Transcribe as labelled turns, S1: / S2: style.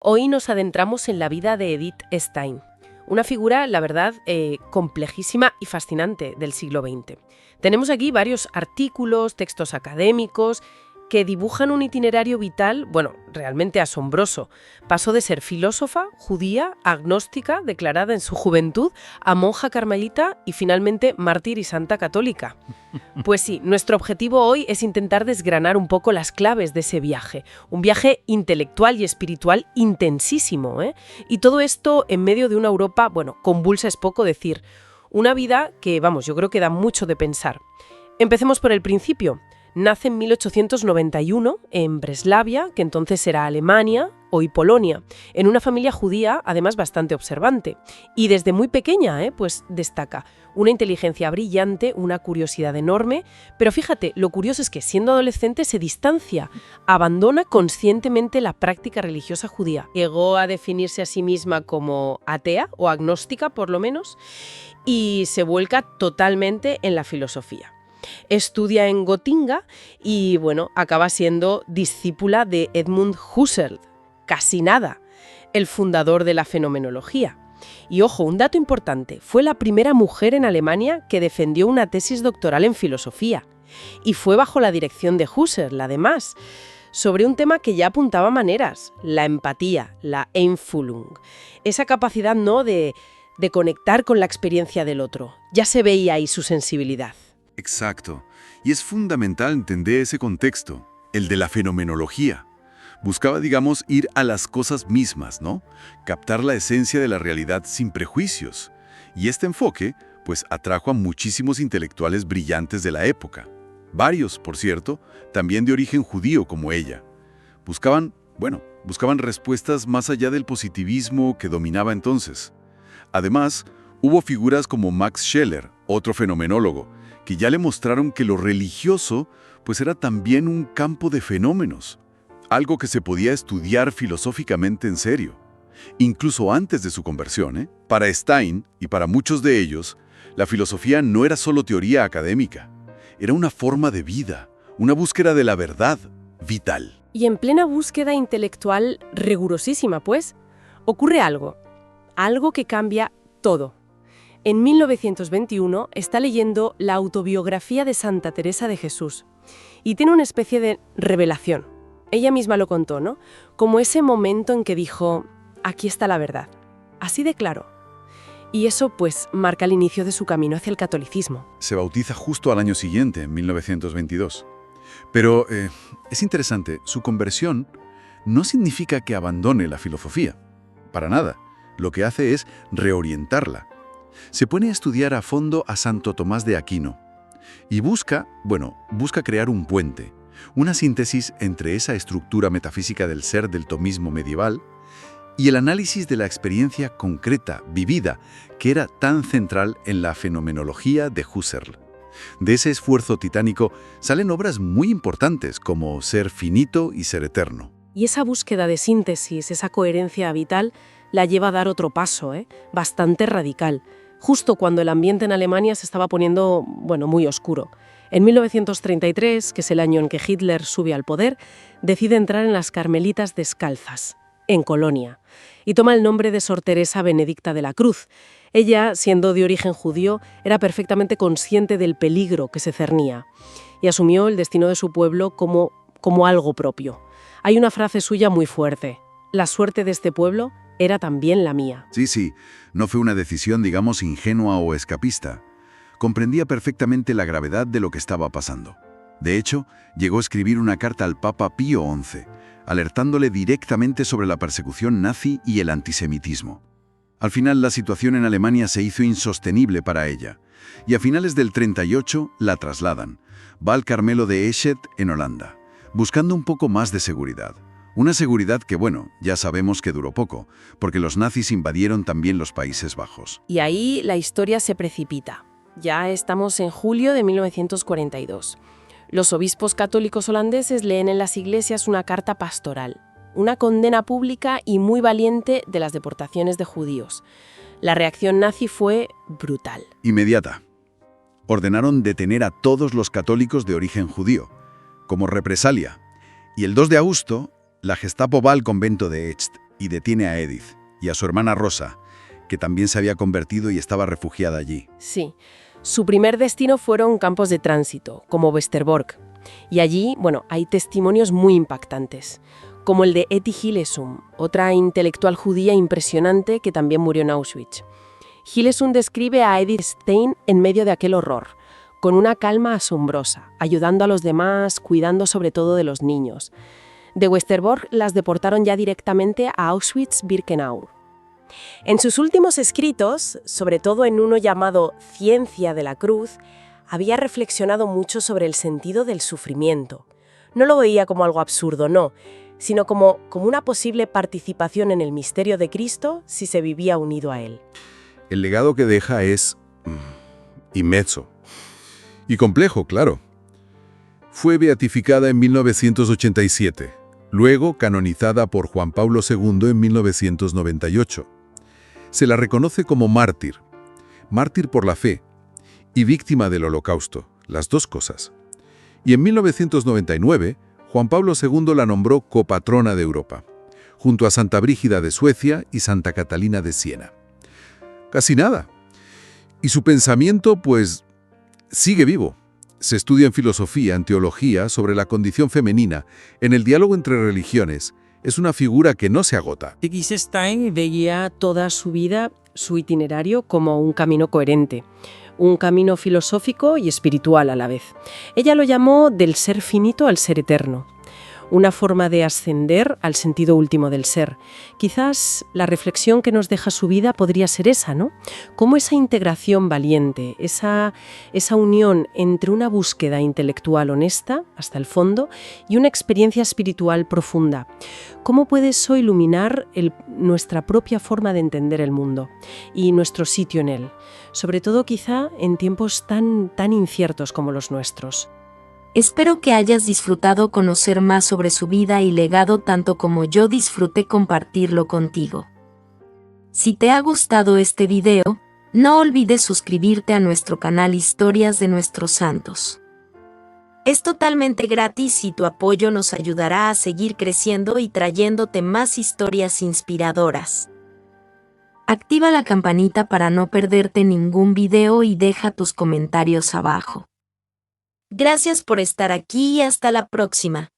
S1: Hoy nos adentramos en la vida de Edith Stein, una figura, la verdad, complejísima y fascinante del siglo XX. Tenemos aquí varios artículos, textos académicos, que dibujan un itinerario vital, bueno, realmente asombroso. Pasó de ser filósofa, judía, agnóstica, declarada en su juventud, a monja carmelita y finalmente mártir y santa católica. Pues sí, nuestro objetivo hoy es intentar desgranar un poco las claves de ese viaje. Un viaje intelectual y espiritual intensísimo, ¿eh? Y todo esto en medio de una Europa, bueno, convulsa es poco decir. Una vida que, vamos, yo creo que da mucho de pensar. Empecemos por el principio. Nace en 1891 en Breslavia, que entonces era Alemania, hoy Polonia, en una familia judía, además bastante observante. Y desde muy pequeña, pues destaca una inteligencia brillante, una curiosidad enorme, pero fíjate, lo curioso es que siendo adolescente se distancia, abandona conscientemente la práctica religiosa judía. Llegó a definirse a sí misma como atea o agnóstica, por lo menos, y se vuelca totalmente en la filosofía. Estudia en Gotinga y, bueno, acaba siendo discípula de Edmund Husserl, casi nada, el fundador de la fenomenología. Y ojo, un dato importante, fue la primera mujer en Alemania que defendió una tesis doctoral en filosofía. Y fue bajo la dirección de Husserl, además, sobre un tema que ya apuntaba maneras, la empatía, la Einfühlung. Esa capacidad, ¿no?, de conectar con la experiencia del otro. Ya se veía ahí su sensibilidad.
S2: Exacto. Y es fundamental entender ese contexto, el de la fenomenología. Buscaba, digamos, ir a las cosas mismas, ¿no? Captar la esencia de la realidad sin prejuicios. Y este enfoque, pues, atrajo a muchísimos intelectuales brillantes de la época. Varios, por cierto, también de origen judío como ella. Buscaban respuestas más allá del positivismo que dominaba entonces. Además, hubo figuras como Max Scheler, otro fenomenólogo, que ya le mostraron que lo religioso pues era también un campo de fenómenos, algo que se podía estudiar filosóficamente en serio. Incluso antes de su conversión, Para Stein y para muchos de ellos, la filosofía no era solo teoría académica, era una forma de vida, una búsqueda de la verdad vital.
S1: Y en plena búsqueda intelectual rigurosísima, pues, ocurre algo que cambia todo. En 1921 está leyendo la autobiografía de Santa Teresa de Jesús y tiene una especie de revelación. Ella misma lo contó, ¿no? Como ese momento en que dijo, aquí está la verdad. Así de claro. Y eso, pues, marca el inicio de su camino hacia el catolicismo.
S2: Se bautiza justo al año siguiente, en 1922. Pero es interesante, su conversión no significa que abandone la filosofía. Para nada. Lo que hace es reorientarla. Se pone a estudiar a fondo a Santo Tomás de Aquino y busca crear un puente, una síntesis entre esa estructura metafísica del ser del tomismo medieval y el análisis de la experiencia concreta, vivida, que era tan central en la fenomenología de Husserl. De ese esfuerzo titánico salen obras muy importantes como Ser finito y Ser eterno.
S1: Y esa búsqueda de síntesis, esa coherencia vital, la lleva a dar otro paso, bastante radical, justo cuando el ambiente en Alemania se estaba poniendo, muy oscuro. En 1933, que es el año en que Hitler sube al poder, decide entrar en las Carmelitas Descalzas, en Colonia, y toma el nombre de Sor Teresa Benedicta de la Cruz. Ella, siendo de origen judío, era perfectamente consciente del peligro que se cernía y asumió el destino de su pueblo como algo propio. Hay una frase suya muy fuerte: la suerte de este pueblo era también la mía.
S2: Sí, no fue una decisión, digamos, ingenua o escapista. Comprendía perfectamente la gravedad de lo que estaba pasando. De hecho, llegó a escribir una carta al Papa Pío XI, alertándole directamente sobre la persecución nazi y el antisemitismo. Al final, la situación en Alemania se hizo insostenible para ella, y a finales del 38 la trasladan. Va al Carmelo de Eschet, en Holanda, buscando un poco más de seguridad. Una seguridad que, ya sabemos que duró poco, porque los nazis invadieron también los Países Bajos.
S1: Y ahí la historia se precipita. Ya estamos en julio de 1942. Los obispos católicos holandeses leen en las iglesias una carta pastoral, una condena pública y muy valiente de las deportaciones de judíos. La reacción nazi fue brutal.
S2: Inmediata. Ordenaron detener a todos los católicos de origen judío, como represalia. Y el 2 de agosto, la Gestapo va al convento de Echt, y detiene a Edith y a su hermana Rosa, que también se había convertido y estaba refugiada allí.
S1: Sí. Su primer destino fueron campos de tránsito, como Westerbork. Y allí, hay testimonios muy impactantes, como el de Etty Hillesum, otra intelectual judía impresionante que también murió en Auschwitz. Hillesum describe a Edith Stein en medio de aquel horror, con una calma asombrosa, ayudando a los demás, cuidando sobre todo de los niños. De Westerbork las deportaron ya directamente a Auschwitz-Birkenau. En sus últimos escritos, sobre todo en uno llamado Ciencia de la Cruz, había reflexionado mucho sobre el sentido del sufrimiento. No lo veía como algo absurdo, no, sino como una posible participación en el misterio de Cristo si se vivía unido a Él.
S2: El legado que deja es inmenso y complejo, claro. Fue beatificada en 1987, luego canonizada por Juan Pablo II en 1998. Se la reconoce como mártir por la fe y víctima del Holocausto, las dos cosas. Y en 1999, Juan Pablo II la nombró copatrona de Europa, junto a Santa Brígida de Suecia y Santa Catalina de Siena. Casi nada. Y su pensamiento, sigue vivo. Se estudia en filosofía, en teología, sobre la condición femenina, en el diálogo entre religiones. Es una figura que no se agota.
S1: Edith Stein veía toda su vida, su itinerario, como un camino coherente, un camino filosófico y espiritual a la vez. Ella lo llamó del ser finito al ser eterno, una forma de ascender al sentido último del ser. Quizás la reflexión que nos deja su vida podría ser esa, ¿no? Cómo esa integración valiente, esa unión entre una búsqueda intelectual honesta hasta el fondo y una experiencia espiritual profunda. ¿Cómo puede eso iluminar nuestra propia forma de entender el mundo y nuestro sitio en él? Sobre todo quizá en tiempos tan inciertos como los nuestros.
S3: Espero que hayas disfrutado conocer más sobre su vida y legado tanto como yo disfruté compartirlo contigo. Si te ha gustado este video, no olvides suscribirte a nuestro canal Historias de Nuestros Santos. Es totalmente gratis y tu apoyo nos ayudará a seguir creciendo y trayéndote más historias inspiradoras. Activa la campanita para no perderte ningún video y deja tus comentarios abajo. Gracias por estar aquí y hasta la próxima.